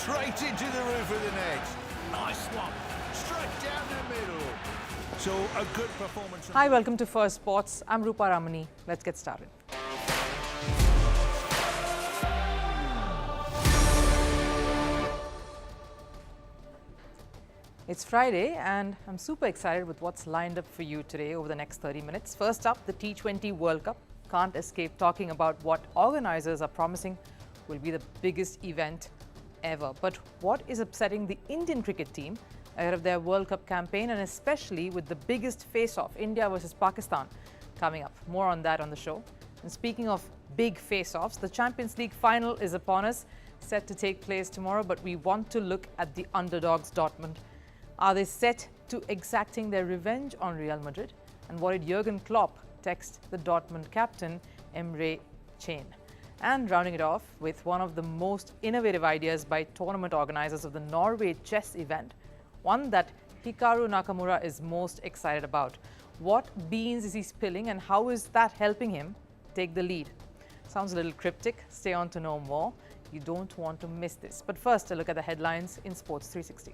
straight into the roof of the net. Nice one. Straight down the middle. So a good performance. Hi, welcome to Firstpost. I'm Rupha Ramani. Let's get started. It's Friday and I'm super excited with what's lined up for you today over the next 30 minutes. First up, the T20 World Cup. Can't escape talking about what organizers are promising will be the biggest event ever. But what is upsetting the Indian cricket team ahead of their World Cup campaign, and especially with the biggest face-off, India versus Pakistan, coming up. More on that on the show. And speaking of big face-offs, the Champions League final is upon us, set to take place tomorrow, but we want to look at the underdogs, Dortmund. Are they set to exacting their revenge on Real Madrid? And what did Jurgen Klopp text the Dortmund captain, Emre Can? And rounding it off with one of the most innovative ideas by tournament organizers of the Norway Chess event, one that Hikaru Nakamura is most excited about. What beans is he spilling and how is that helping him take the lead? Sounds a little cryptic. Stay on to know more. You don't want to miss this. But first, a look at the headlines in Sports 360.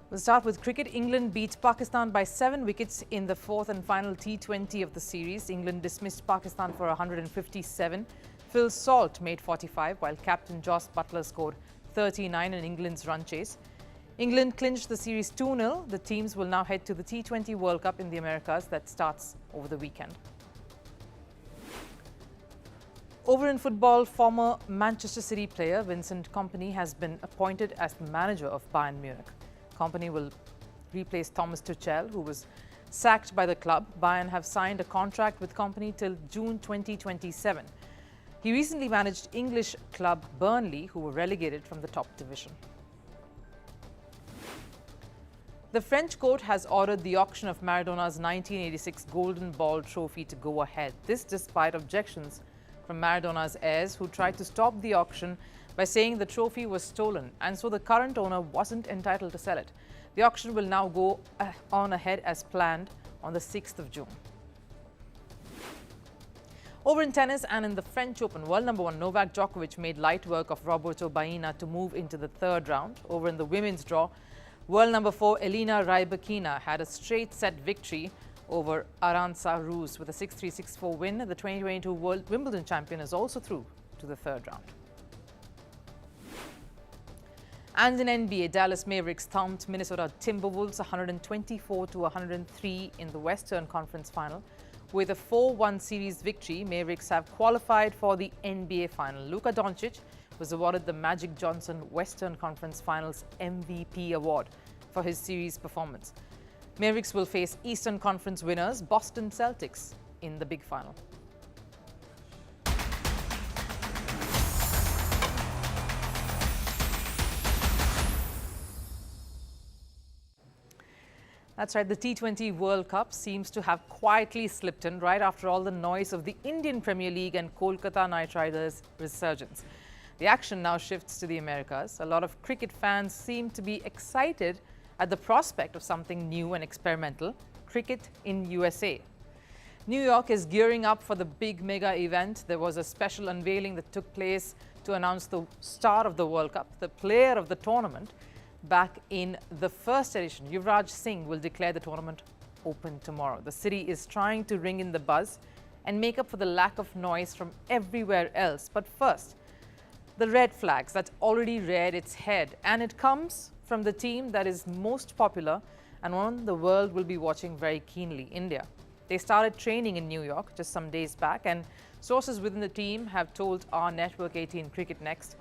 We'll start with cricket. England beat Pakistan by 7 wickets in the fourth and final T20 of the series. England dismissed Pakistan for 157. Phil Salt made 45, while captain Jos Buttler scored 39 in England's run chase. England clinched the series 2-0. The teams will now head to the T20 World Cup in the Americas that starts over the weekend. Over in football, former Manchester City player Vincent Kompany has been appointed as the manager of Bayern Munich. Kompany will replace Thomas Tuchel, who was sacked by the club. Bayern have signed a contract with Kompany till June 2027. He recently managed English club Burnley, who were relegated from the top division. The French court has ordered the auction of Maradona's 1986 Golden Ball trophy to go ahead. This despite objections from Maradona's heirs, who tried to stop the auction by saying the trophy was stolen and so the current owner wasn't entitled to sell it. The auction will now go on ahead as planned on the 6th of June. Over in tennis and in the French Open, world number 1 Novak Djokovic made light work of Roberto Baena to move into the third round. Over in the women's draw, world number 4 Elina Rybakina had a straight set victory over Arantxa Rus with a 6-3, 6-4 win. The 2022 World Wimbledon champion is also through to the third round. And in NBA, Dallas Mavericks thumped Minnesota Timberwolves 124-103 in the Western Conference Final. With a 4-1 series victory, Mavericks have qualified for the NBA Final. Luka Doncic was awarded the Magic Johnson Western Conference Finals MVP award for his series performance. Mavericks will face Eastern Conference winners Boston Celtics in the big final. That's right, the T20 World Cup seems to have quietly slipped in right after all the noise of the Indian Premier League and Kolkata Knight Riders' resurgence. The action now shifts to the Americas. A lot of cricket fans seem to be excited at the prospect of something new and experimental, cricket in USA. New York is gearing up for the big mega event. There was a special unveiling that took place to announce the star of the World Cup, the player of the tournament. Back in the first edition, Yuvraj Singh will declare the tournament open tomorrow. The city is trying to ring in the buzz and make up for the lack of noise from everywhere else. But first, the red flags that already reared its head, and it comes from the team that is most popular and one the world will be watching very keenly, India. They started training in New York just some days back, and sources within the team have told our Network 18 Cricket Next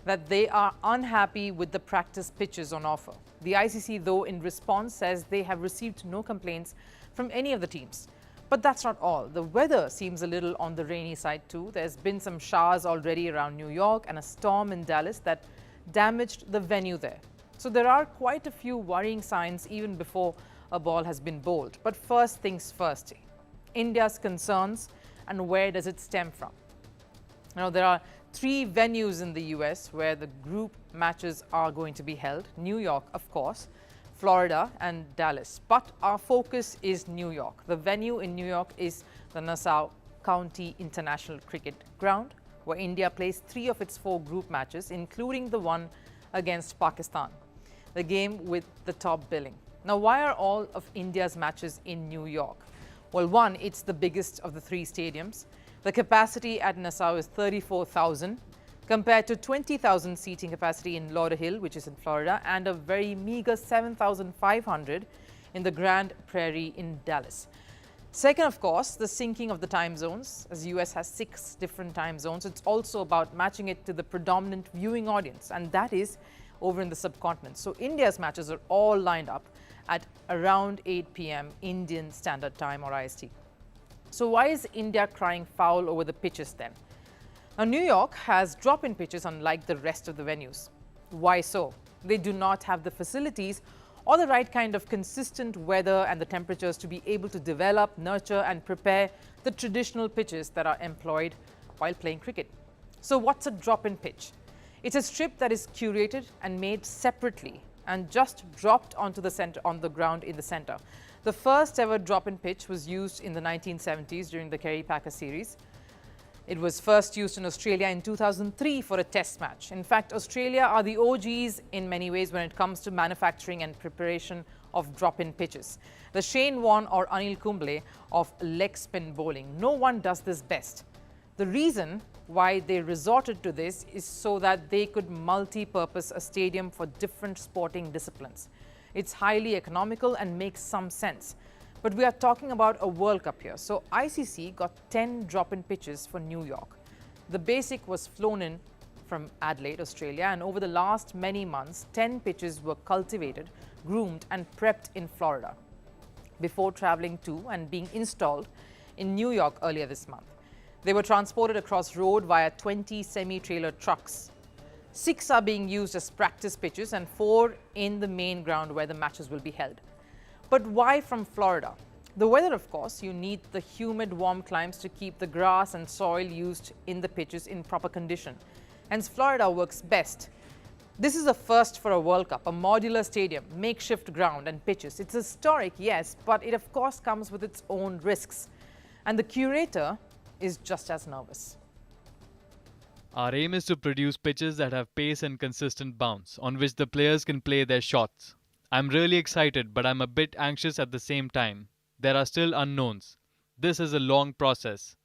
that they are unhappy with the practice pitches on offer. The ICC, though, in response says they have received no complaints from any of the teams. But that's not all. The weather seems a little on the rainy side too. There's been some showers already around New York and a storm in Dallas that damaged the venue there. So there are quite a few worrying signs even before a ball has been bowled. But first things first, India's concerns and where does it stem from? Now, there are 3 venues in the US where the group matches are going to be held. New York, of course, Florida and Dallas. But our focus is New York. The venue in New York is the Nassau County International Cricket Ground, where India plays 3 of its 4 group matches, including the one against Pakistan, the game with the top billing. Now, why are all of India's matches in New York? Well, one, it's the biggest of the 3 stadiums. The capacity at Nassau is 34,000 compared to 20,000 seating capacity in Lauderhill, which is in Florida, and a very meager 7,500 in the Grand Prairie in Dallas. Second, of course, the syncing of the time zones. As the US has 6 different time zones, it's also about matching it to the predominant viewing audience, and that is over in the subcontinent. So India's matches are all lined up at around 8 p.m. Indian Standard Time or IST. So why is India crying foul over the pitches then? Now, New York has drop-in pitches unlike the rest of the venues. Why so? They do not have the facilities or the right kind of consistent weather and the temperatures to be able to develop, nurture and prepare the traditional pitches that are employed while playing cricket. So what's a drop-in pitch? It's a strip that is curated and made separately and just dropped onto the center, on the ground in the center. The first ever drop-in pitch was used in the 1970s during the Kerry-Packer series. It was first used in Australia in 2003 for a test match. In fact, Australia are the OGs in many ways when it comes to manufacturing and preparation of drop-in pitches. The Shane Warne or Anil Kumble of leg spin bowling. No one does this best. The reason why they resorted to this is so that they could multi-purpose a stadium for different sporting disciplines. It's highly economical and makes some sense. But we are talking about a World Cup here. So ICC got 10 drop-in pitches for New York. The basic was flown in from Adelaide, Australia, and over the last many months, 10 pitches were cultivated, groomed and prepped in Florida before traveling to and being installed in New York earlier this month. They were transported across road via 20 semi-trailer trucks. 6 are being used as practice pitches and 4 in the main ground where the matches will be held. But why from Florida? The weather, of course. You need the humid, warm climes to keep the grass and soil used in the pitches in proper condition. Hence, Florida works best. This is a first for a World Cup, a modular stadium, makeshift ground and pitches. It's historic, yes, but it of course comes with its own risks. And the curator is just as nervous. Our aim is to produce pitches that have pace and consistent bounce, on which the players can play their shots. I'm really excited, but I'm a bit anxious at the same time. There are still unknowns. This is a long process.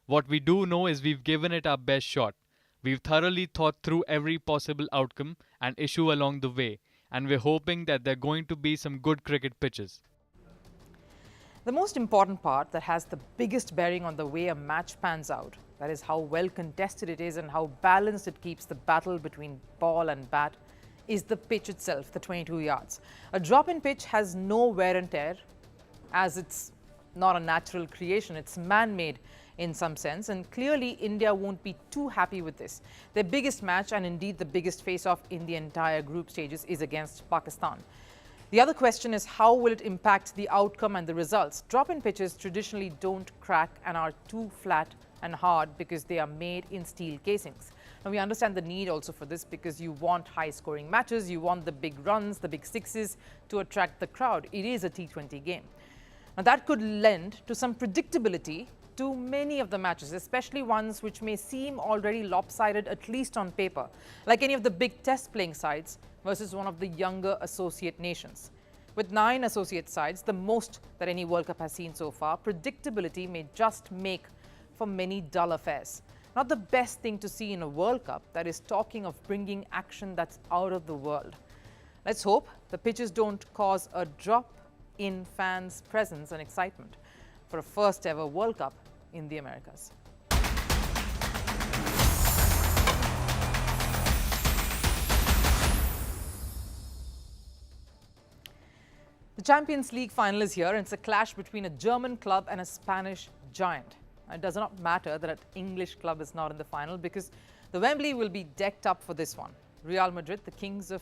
What we do know is we've given it our best shot. We've thoroughly thought through every possible outcome and issue along the way, and we're hoping that there are going to be some good cricket pitches. The most important part that has the biggest bearing on the way a match pans out, that is how well contested it is and how balanced it keeps the battle between ball and bat, is the pitch itself, the 22 yards. A drop-in pitch has no wear and tear, as it's not a natural creation, it's man-made in some sense, and clearly India won't be too happy with this. Their biggest match, and indeed the biggest face-off in the entire group stages, is against Pakistan. The other question is, how will it impact the outcome and the results? Drop-in pitches traditionally don't crack and are too flat and hard because they are made in steel casings. Now, we understand the need also for this because you want high-scoring matches, you want the big runs, the big sixes to attract the crowd. It is a T20 game. Now, that could lend to some predictability to many of the matches, especially ones which may seem already lopsided, at least on paper, like any of the big test-playing sides versus one of the younger associate nations. With 9 associate sides, the most that any World Cup has seen so far, predictability may just make for many dull affairs. Not the best thing to see in a World Cup that is talking of bringing action that's out of the world. Let's hope the pitches don't cause a drop in fans' presence and excitement for a first ever World Cup in the Americas. The Champions League final is here, and it's a clash between a German club and a Spanish giant. It does not matter that an English club is not in the final because the Wembley will be decked up for this one. Real Madrid, the kings of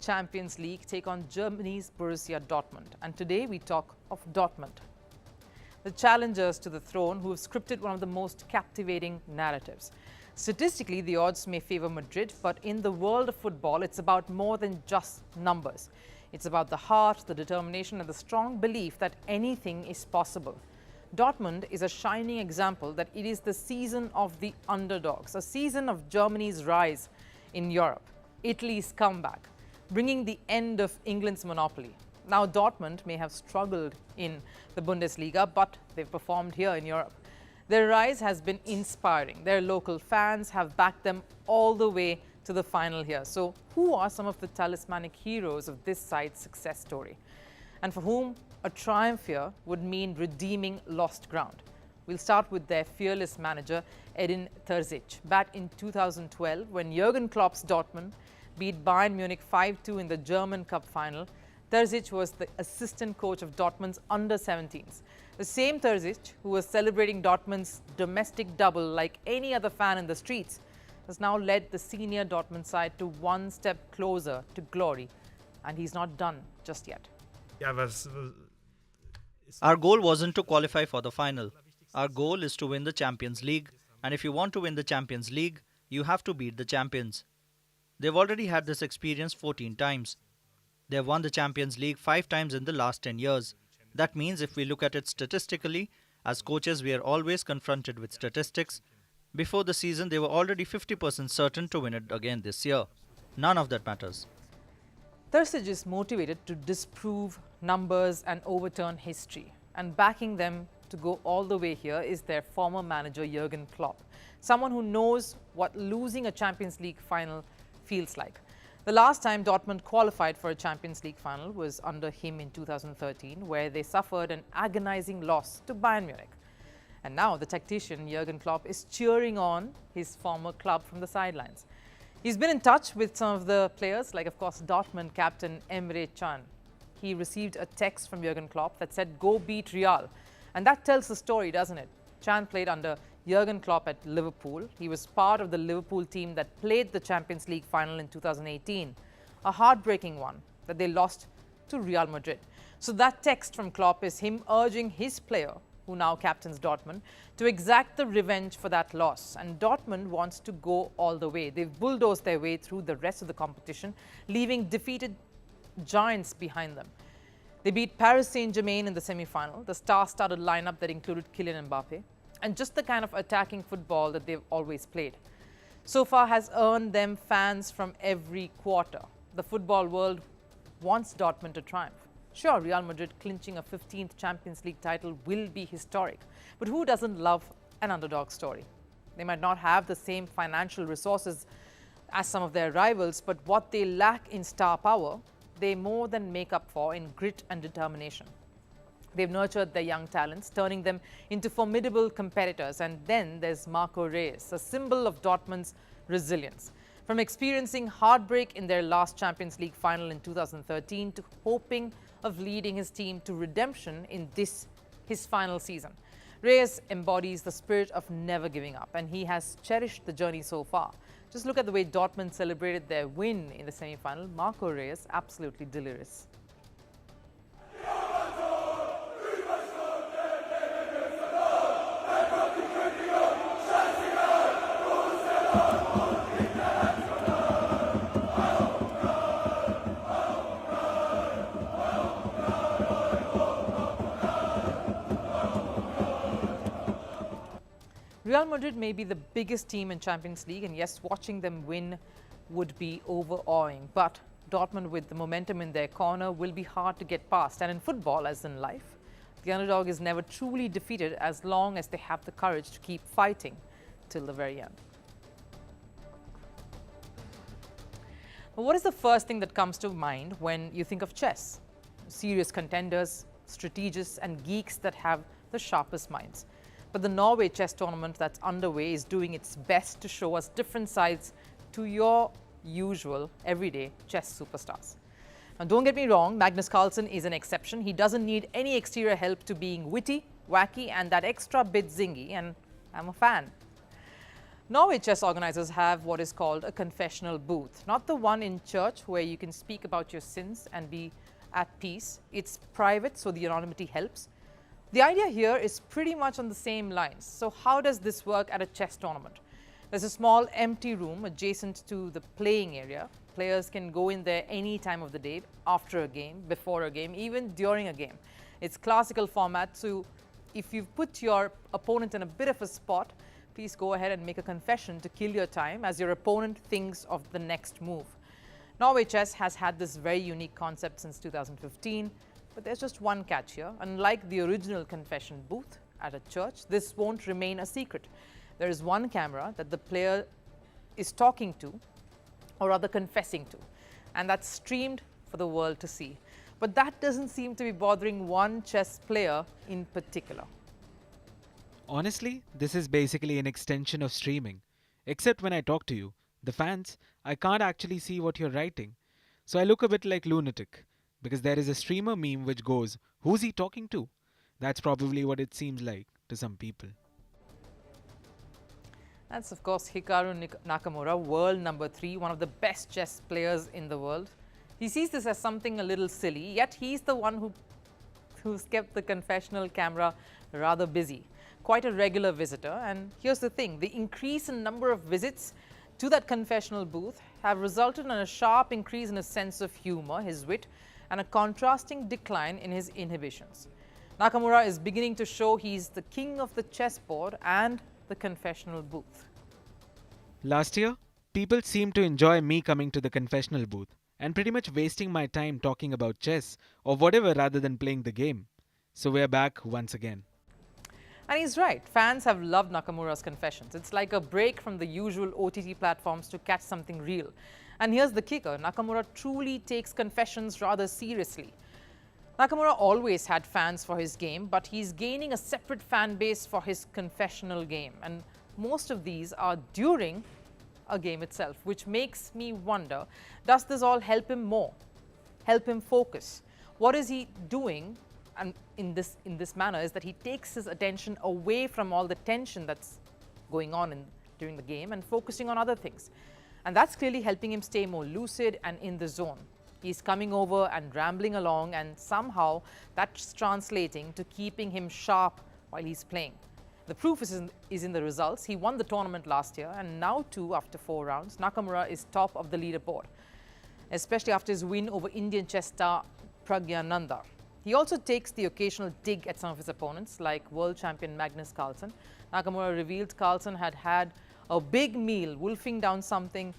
Champions League, take on Germany's Borussia Dortmund. And today we talk of Dortmund, the challengers to the throne who have scripted one of the most captivating narratives. Statistically, the odds may favor Madrid, but in the world of football, it's about more than just numbers. It's about the heart, the determination and the strong belief that anything is possible. Dortmund is a shining example that it is the season of the underdogs, a season of Germany's rise in Europe, Italy's comeback, bringing the end of England's monopoly. Now, Dortmund may have struggled in the Bundesliga, but they've performed here in Europe. Their rise has been inspiring. Their local fans have backed them all the way to the final here. So, who are some of the talismanic heroes of this side's success story? And for whom a triumph here would mean redeeming lost ground? We'll start with their fearless manager, Edin Terzic. Back in 2012, when Jurgen Klopp's Dortmund beat Bayern Munich 5-2 in the German Cup final, Terzic was the assistant coach of Dortmund's under-17s. The same Terzic who was celebrating Dortmund's domestic double like any other fan in the streets has now led the senior Dortmund side to one step closer to glory. And he's not done just yet. Our goal wasn't to qualify for the final. Our goal is to win the Champions League. And if you want to win the Champions League, you have to beat the champions. They've already had this experience 14 times. They've won the Champions League 5 times in the last 10 years. That means if we look at it statistically, as coaches we are always confronted with statistics. Before the season they were already 50% certain to win it again this year. None of that matters. Terzic is motivated to disprove numbers and overturn history. And backing them to go all the way here is their former manager Jurgen Klopp. Someone who knows what losing a Champions League final feels like. The last time Dortmund qualified for a Champions League final was under him in 2013, where they suffered an agonizing loss to Bayern Munich. And now the tactician Jurgen Klopp is cheering on his former club from the sidelines. He's been in touch with some of the players, like of course Dortmund captain Emre Can. He received a text from Jurgen Klopp that said, "Go beat Real." And that tells the story, doesn't it? Can played under Jurgen Klopp at Liverpool. He was part of the Liverpool team that played the Champions League final in 2018, a heartbreaking one that they lost to Real Madrid. So that text from Klopp is him urging his player, who now captains Dortmund, to exact the revenge for that loss. And Dortmund wants to go all the way. They've bulldozed their way through the rest of the competition, leaving defeated giants behind them. They beat Paris Saint-Germain in the semi-final, the star-studded lineup that included Kylian Mbappe, and just the kind of attacking football that they've always played. So far has earned them fans from every quarter. The football world wants Dortmund to triumph. Sure, Real Madrid clinching a 15th Champions League title will be historic, but who doesn't love an underdog story? They might not have the same financial resources as some of their rivals, but what they lack in star power, they more than make up for in grit and determination. They've nurtured their young talents, turning them into formidable competitors. And then there's Marco Reus, a symbol of Dortmund's resilience. From experiencing heartbreak in their last Champions League final in 2013 to hoping of leading his team to redemption in this, his final season. Reus embodies the spirit of never giving up, and he has cherished the journey so far. Just look at the way Dortmund celebrated their win in the semi-final. Marco Reus, absolutely delirious. Real Madrid may be the biggest team in Champions League, and yes, watching them win would be overawing. But Dortmund, with the momentum in their corner, will be hard to get past. And in football, as in life, the underdog is never truly defeated as long as they have the courage to keep fighting till the very end. But what is the first thing that comes to mind when you think of chess? Serious contenders, strategists, and geeks that have the sharpest minds. But the Norway Chess tournament that's underway is doing its best to show us different sides to your usual, everyday chess superstars. Now, don't get me wrong, Magnus Carlsen is an exception. He doesn't need any exterior help to being witty, wacky, and that extra bit zingy, and I'm a fan. Norway chess organizers have what is called a confessional booth, not the one in church where you can speak about your sins and be at peace. It's private, so the anonymity helps. The idea here is pretty much on the same lines. So how does this work at a chess tournament? There's a small empty room adjacent to the playing area. Players can go in there any time of the day, after a game, before a game, even during a game. It's classical format, so if you've put your opponent in a bit of a spot, please go ahead and make a confession to kill your time as your opponent thinks of the next move. Norway Chess has had this very unique concept since 2015, but there's just one catch here. Unlike the original confession booth at a church, this won't remain a secret. There is one camera that the player is talking to, or rather confessing to, and that's streamed for the world to see. But that doesn't seem to be bothering one chess player in particular. Honestly, this is basically an extension of streaming. Except when I talk to you, the fans, I can't actually see what you're writing. So I look a bit like lunatic, because there is a streamer meme which goes, "Who's he talking to?" That's probably what it seems like to some people. That's, of course, Hikaru Nakamura, world number 3, one of the best chess players in the world. He sees this as something a little silly, yet he's the one who's kept the confessional camera rather busy. Quite a regular visitor. And here's the thing, the increase in number of visits to that confessional booth have resulted in a sharp increase in his sense of humor, his wit, and a contrasting decline in his inhibitions. Nakamura is beginning to show he's the king of the chessboard and the confessional booth. Last year, people seemed to enjoy me coming to the confessional booth and pretty much wasting my time talking about chess or whatever rather than playing the game. So we're back once again. And he's right. Fans have loved Nakamura's confessions. It's like a break from the usual OTT platforms to catch something real. And here's the kicker. Nakamura truly takes confessions rather seriously. Nakamura always had fans for his game, but he's gaining a separate fan base for his confessional game. And most of these are during a game itself, which makes me wonder, does this all help him more? Help him focus? What is he doing? And in this manner is that he takes his attention away from all the tension that's going on during the game and focusing on other things. And that's clearly helping him stay more lucid and in the zone. He's coming over and rambling along, and somehow that's translating to keeping him sharp while he's playing. The proof is in the results. He won the tournament last year, and now too, after 4 rounds, Nakamura is top of the leaderboard, especially after his win over Indian chess star Praggnanandhaa. He also takes the occasional dig at some of his opponents, like world champion Magnus Carlsen. Nakamura revealed Carlsen had had a big meal, wolfing down something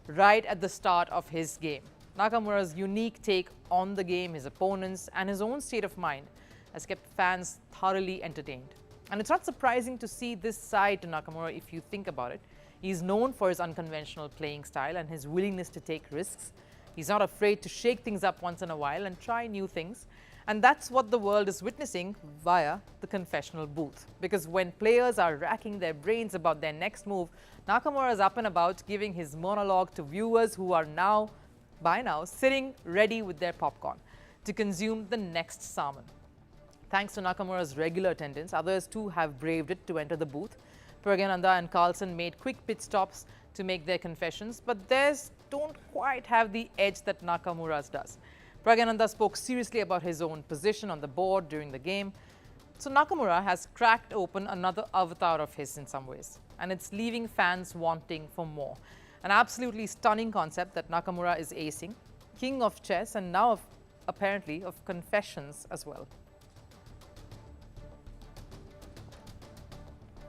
right at the start of his game. Nakamura's unique take on the game, his opponents, and his own state of mind has kept fans thoroughly entertained. And it's not surprising to see this side to Nakamura if you think about it. He's known for his unconventional playing style and his willingness to take risks. He's not afraid to shake things up once in a while and try new things. And that's what the world is witnessing via the confessional booth. Because when players are racking their brains about their next move, Nakamura is up and about giving his monologue to viewers who are by now sitting ready with their popcorn to consume the next salmon. Thanks to Nakamura's regular attendance, others too have braved it to enter the booth. Praggnanandhaa and Carlsen made quick pit stops to make their confessions, but theirs don't quite have the edge that Nakamura's does. Praggnanandhaa spoke seriously about his own position on the board during the game. So Nakamura has cracked open another avatar of his in some ways, and it's leaving fans wanting for more. An absolutely stunning concept that Nakamura is acing, king of chess and now apparently of confessions as well.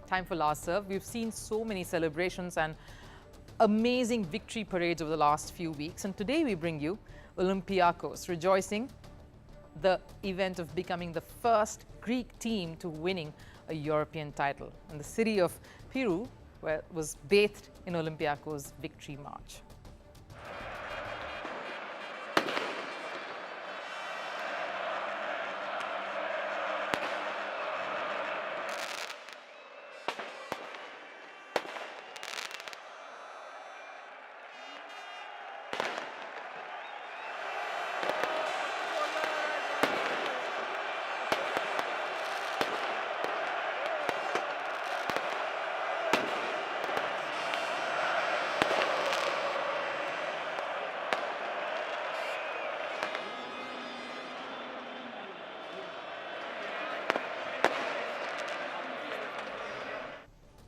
Time for last serve. We've seen so many celebrations and amazing victory parades over the last few weeks, and today we bring you Olympiacos rejoicing the event of becoming the first Greek team to winning a European title. And the city of Pirou was bathed in Olympiacos' victory march.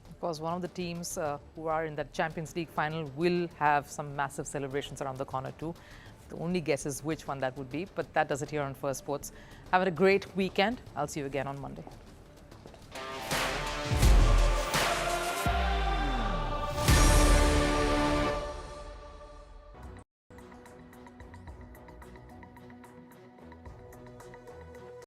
Of course, one of the teams who are in that Champions League final will have some massive celebrations around the corner too. The only guess is which one that would be, but that does it here on Firstpost. Have a great weekend. I'll see you again on Monday.